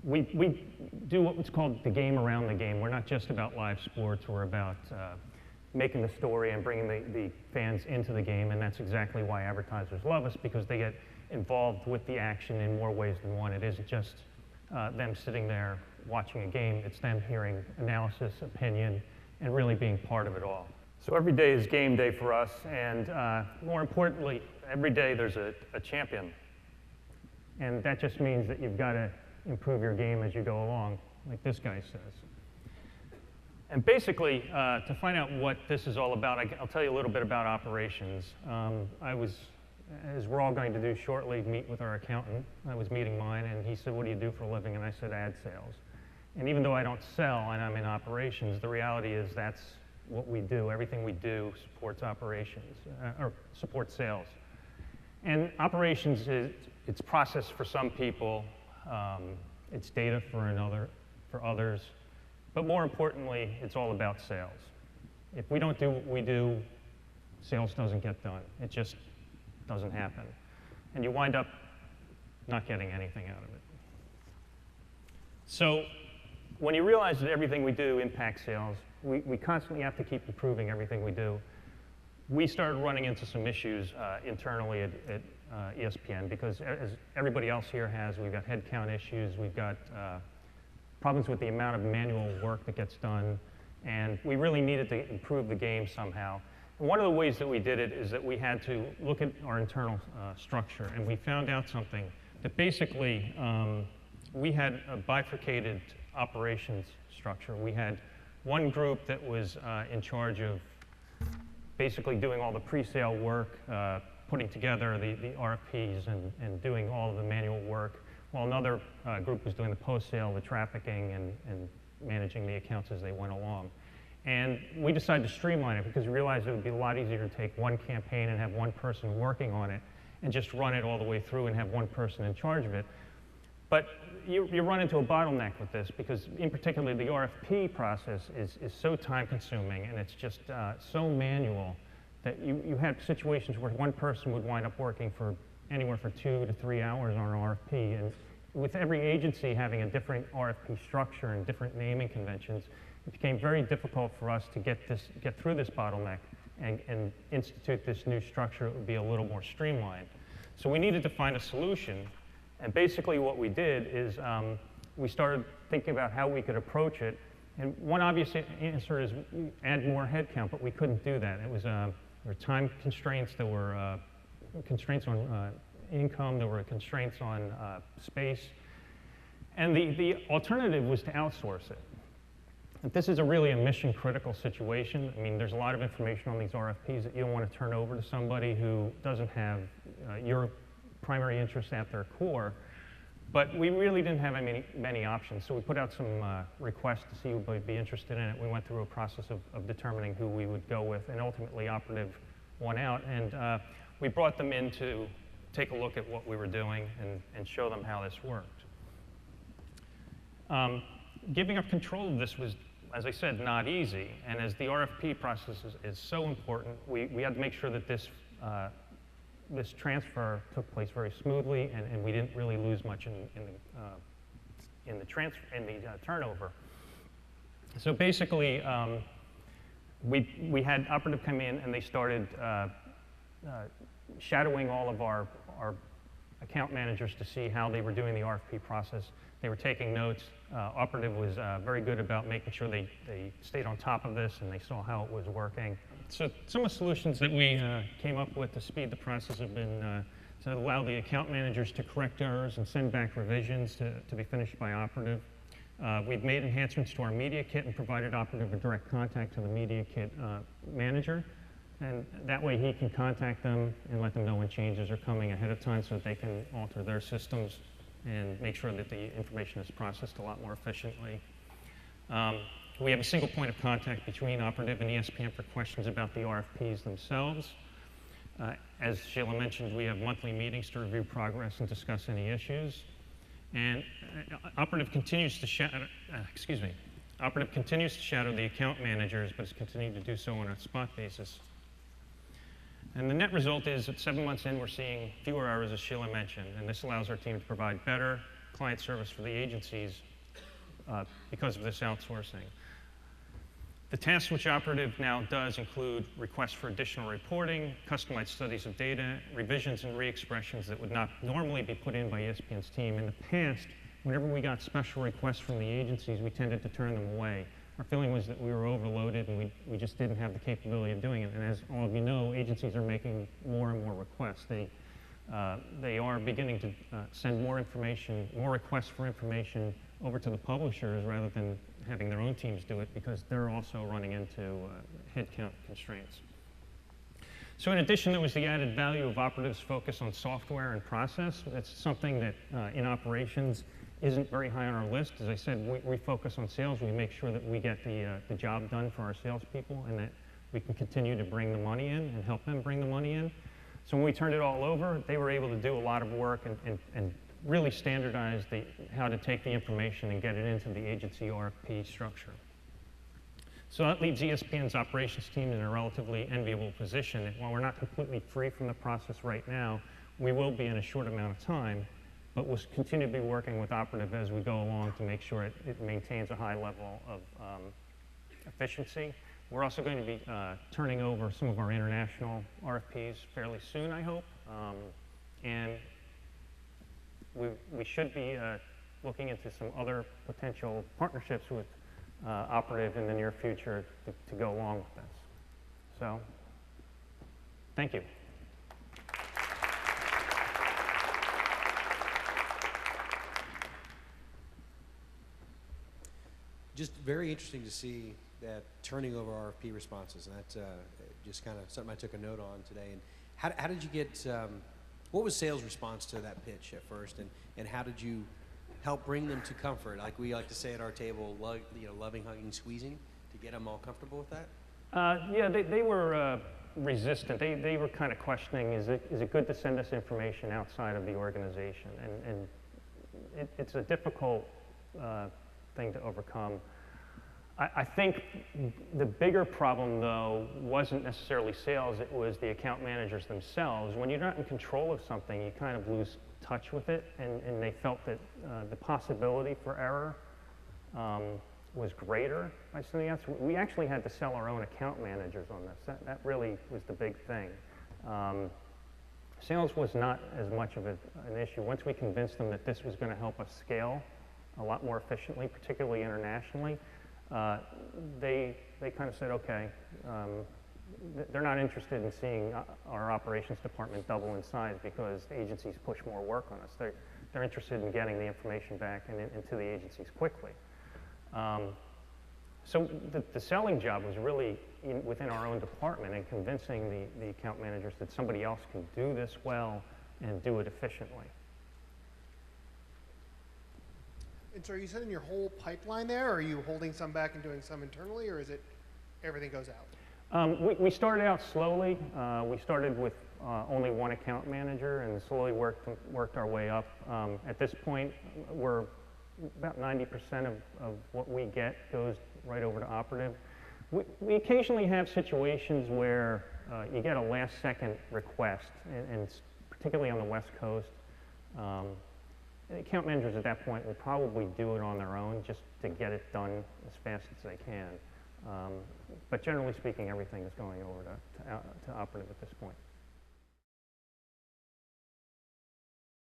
we do what's called the game around the game. We're not just about live sports. We're about making the story and bringing the fans into the game, and that's exactly why advertisers love us, because they get involved with the action in more ways than one. It isn't just them sitting there watching a game. It's them hearing analysis, opinion, and really being part of it all. So every day is game day for us, and more importantly, every day there's a champion. And that just means that you've got to improve your game as you go along, like this guy says. And basically, to find out what this is all about, I'll tell you a little bit about operations. I was, as we're all going to do shortly, meet with our accountant. I was meeting mine, and he said, "What do you do for a living?" And I said, "Ad sales." And even though I don't sell and I'm in operations, the reality is that's what we do. Everything we do supports operations, or supports sales. And operations it's process for some people, it's data for others, but more importantly, it's all about sales. If we don't do what we do, sales doesn't get done. It just doesn't happen. And you wind up not getting anything out of it. So when you realize that everything we do impacts sales, we constantly have to keep improving everything we do. We started running into some issues internally at ESPN, because as everybody else here has, we've got headcount issues, we've got problems with the amount of manual work that gets done, and we really needed to improve the game somehow. And one of the ways that we did it is that we had to look at our internal structure, and we found out something, that basically we had a bifurcated operations structure. We had one group that was in charge of basically doing all the pre-sale work, putting together the RFPs and doing all of the manual work, while another group was doing the post-sale, the trafficking, and managing the accounts as they went along. And we decided to streamline it because we realized it would be a lot easier to take one campaign and have one person working on it and just run it all the way through and have one person in charge of it. But you run into a bottleneck with this, because in particular the RFP process is so time consuming, and it's just so manual that you have situations where one person would wind up working for anywhere from 2 to 3 hours on an RFP. And with every agency having a different RFP structure and different naming conventions, it became very difficult for us to get through this bottleneck and institute this new structure that would be a little more streamlined. So we needed to find a solution. And basically what we did is we started thinking about how we could approach it. And one obvious answer is add more headcount, but we couldn't do that. It was, there were time constraints, there were constraints on income, there were constraints on space. And the alternative was to outsource it. And this is really a mission-critical situation. I mean, there's a lot of information on these RFPs that you don't want to turn over to somebody who doesn't have your primary interests at their core. But we really didn't have many options, so we put out some requests to see who would be interested in it. We went through a process of determining who we would go with, and ultimately Operative won out. And we brought them in to take a look at what we were doing and show them how this worked. Giving up control of this was, as I said, not easy. And as the RFP process is so important, we had to make sure that this transfer took place very smoothly, and we didn't really lose much in the turnover. So basically, we had Operative come in, and they started shadowing all of our account managers to see how they were doing the RFP process. They were taking notes. Operative was very good about making sure they stayed on top of this and they saw how it was working. So some of the solutions that we came up with to speed the process have been to allow the account managers to correct errors and send back revisions to be finished by Operative. We've made enhancements to our media kit and provided Operative a direct contact to the media kit manager. And that way he can contact them and let them know when changes are coming ahead of time so that they can alter their systems and make sure that the information is processed a lot more efficiently. We have a single point of contact between Operative and ESPN for questions about the RFPs themselves. As Sheila mentioned, we have monthly meetings to review progress and discuss any issues. And Operative continues to shadow the account managers, but is continuing to do so on a spot basis. And the net result is that 7 months in, we're seeing fewer errors, as Sheila mentioned, and this allows our team to provide better, client service for the agencies because of this outsourcing. The tasks which Operative now does include requests for additional reporting, customized studies of data, revisions and re-expressions that would not normally be put in by ESPN's team. In the past, whenever we got special requests from the agencies, we tended to turn them away. Our feeling was that we were overloaded and we just didn't have the capability of doing it. And as all of you know, agencies are making more and more requests. They are beginning to send more information, more requests for information over to the publishers rather than having their own teams do it because they're also running into headcount constraints. So in addition, there was the added value of Operative's focus on software and process. That's something that in operations isn't very high on our list. As I said, we focus on sales. We make sure that we get the job done for our salespeople and that we can continue to bring the money in and help them bring the money in. So when we turned it all over, they were able to do a lot of work and really standardize how to take the information and get it into the agency RFP structure. So that leaves ESPN's operations team in a relatively enviable position. While we're not completely free from the process right now, we will be in a short amount of time, but we'll continue to be working with Operative as we go along to make sure it maintains a high level of efficiency. We're also going to be turning over some of our international RFPs fairly soon, I hope. And we should be looking into some other potential partnerships with Operative in the near future to go along with this. So, thank you. Just very interesting to see that turning over RFP responses, and that's just kind of something I took a note on today. And how did you get, what was sales' response to that pitch at first, and how did you help bring them to comfort? Like we like to say at our table, loving, hugging, squeezing, to get them all comfortable with that? Yeah, they were resistant. They were kind of questioning, is it good to send us information outside of the organization? And it's a difficult thing to overcome. I think the bigger problem, though, wasn't necessarily sales, it was the account managers themselves. When you're not in control of something, you kind of lose touch with it, and they felt that the possibility for error was greater by something else. We actually had to sell our own account managers on this. That really was the big thing. Sales was not as much of an issue. Once we convinced them that this was going to help us scale a lot more efficiently, particularly internationally, they kind of said, okay, they're not interested in seeing our operations department double in size because agencies push more work on us. They're interested in getting the information back and into the agencies quickly. So the selling job was really within our own department and convincing the account managers that somebody else can do this well and do it efficiently. And so are you setting your whole pipeline there, or are you holding some back and doing some internally, or is it everything goes out? We started out slowly. We started with only one account manager and slowly worked our way up. At this point, we're about 90% of what we get goes right over to Operative. We occasionally have situations where you get a last-second request, and particularly on the West Coast. The account managers at that point will probably do it on their own just to get it done as fast as they can. But generally speaking, everything is going over to Operative at this point.